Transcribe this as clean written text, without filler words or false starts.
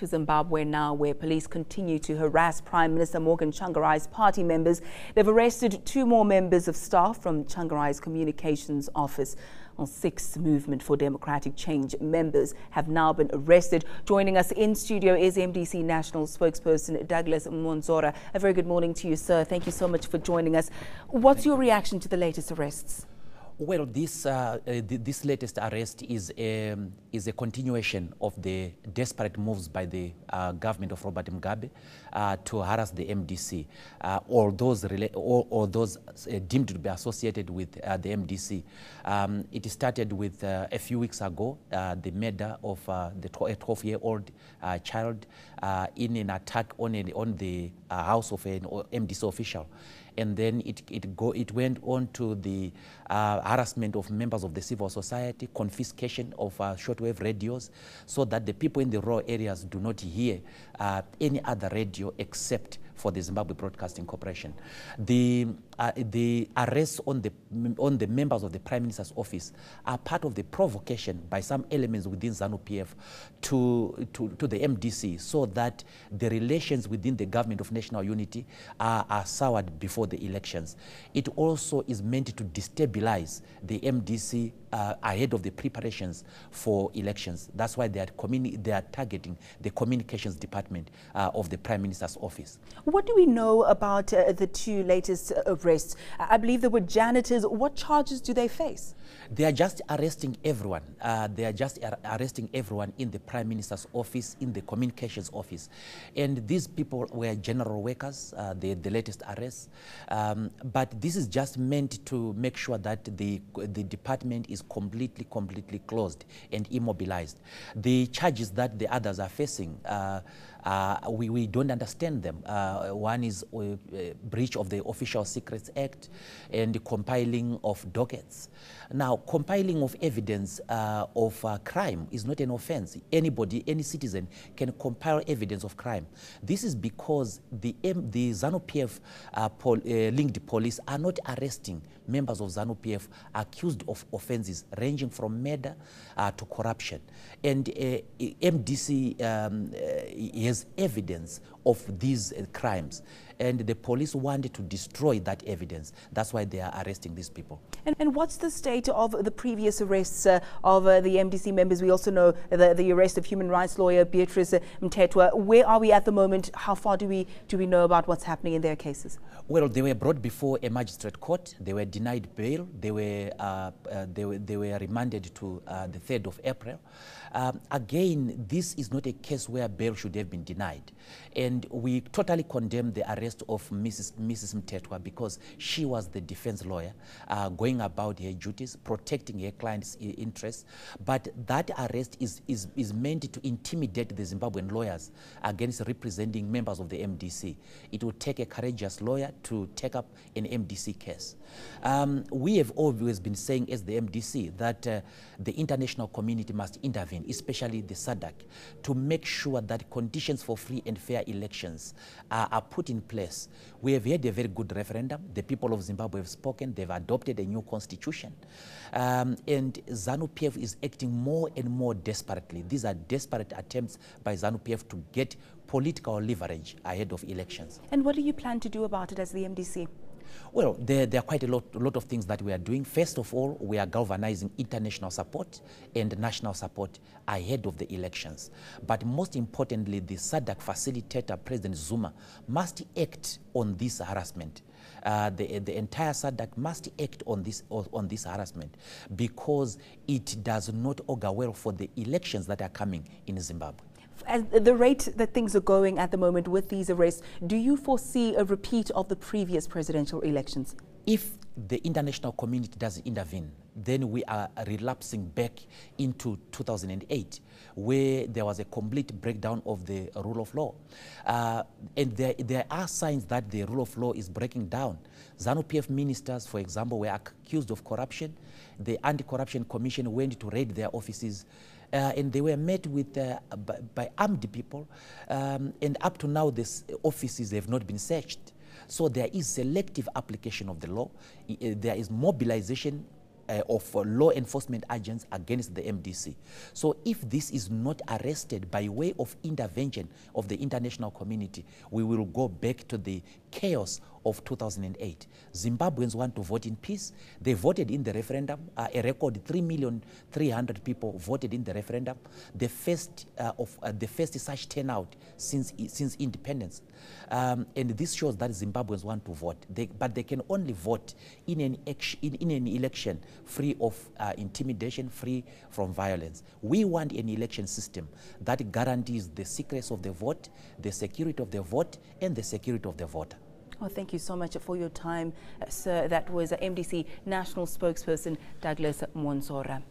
to Zimbabwe now, where police continue to harass Prime Minister Morgan Tsvangirai party members. They've arrested 2 more members of staff from Tsvangirai communications office. 6 Movement for Democratic Change members have now been arrested. Joining us in studio is MDC National Spokesperson Douglas Mwonzora. A very good morning to you, sir. Thank you so much for joining us. What's your reaction to the latest arrests? Well, this latest arrest is a continuation of the desperate moves by the government of Robert Mugabe to harass the MDC, or those deemed to be associated with the MDC. It started with a few weeks ago the murder of the 12-year-old child in an attack on the house of an MDC official. And then it went on to the harassment of members of the civil society, confiscation of shortwave radios, so that the people in the rural areas do not hear any other radio except for the Zimbabwe Broadcasting Corporation. The arrests on the members of the Prime Minister's office are part of the provocation by some elements within ZANU-PF to the MDC, so that the relations within the government of national unity are soured before the elections. It also is meant to destabilize the MDC ahead of the preparations for elections. That's why they are targeting the communications department of the Prime Minister's office. What do we know about the 2 latest arrests? I believe there were janitors. What charges do they face? They are just arresting everyone. They are just arresting everyone in the Prime Minister's office, in the communications office. And these people were general workers, the latest arrests. But this is just meant to make sure that the department is completely closed and immobilized. The charges that the others are facing, we don't understand them. One is breach of the Official Secrets Act and the compiling of dockets. Now, compiling of evidence of crime is not an offense. Anybody, any citizen can compile evidence of crime. This is because the ZANU-PF linked police are not arresting members of ZANU-PF accused of offenses ranging from murder to corruption. And MDC has evidence of these crimes, and the police wanted to destroy that evidence. That's why they are arresting these people. And what's the state of the previous arrests of the MDC members? We also know the arrest of human rights lawyer Beatrice Mthethwa. Where are we at the moment? How far do we know about what's happening in their cases? Well, they were brought before a magistrate court. They were denied bail. They were remanded to the 3rd of April. Again, this is not a case where bail should have been denied. And we totally condemn the arrest of Mrs. Mthethwa, because she was the defense lawyer going about her duties, protecting her client's interests. But that arrest is meant to intimidate the Zimbabwean lawyers against representing members of the MDC. It will take a courageous lawyer to take up an MDC case. We have always been saying as the MDC that the international community must intervene, especially the SADC, to make sure that conditions for free and fair elections are put in place. We have had a very good referendum. The people of Zimbabwe have spoken. They've adopted a new constitution. And ZANU-PF is acting more and more desperately. These are desperate attempts by ZANU-PF to get political leverage ahead of elections. And what do you plan to do about it as the MDC? Well, there are quite a lot of things that we are doing. First of all, we are galvanizing international support and national support ahead of the elections. But most importantly, the SADC facilitator, President Zuma, must act on this harassment. The entire SADC must act on this harassment, because it does not augur well for the elections that are coming in Zimbabwe. At the rate that things are going at the moment with these arrests, do you foresee a repeat of the previous presidential elections? If the international community doesn't intervene, then we are relapsing back into 2008, where there was a complete breakdown of the rule of law. And there are signs that the rule of law is breaking down. ZANU-PF ministers, for example, were accused of corruption. The Anti-Corruption Commission went to raid their offices, and they were met with by armed people, and up to now, these offices have not been searched. So there is selective application of the law. There is mobilization law enforcement agents against the MDC. So if this is not arrested by way of intervention of the international community, we will go back to the chaos of 2008. Zimbabweans want to vote in peace. They voted in the referendum. A record 3,300,000 people voted in the referendum. The first such turnout since independence. And this shows that Zimbabweans want to vote. But they can only vote in an election free of intimidation, free from violence. We want an election system that guarantees the secrecy of the vote, the security of the vote, and the security of the voter. Well, thank you so much for your time, sir. That was MDC National Spokesperson Douglas Mwonzora.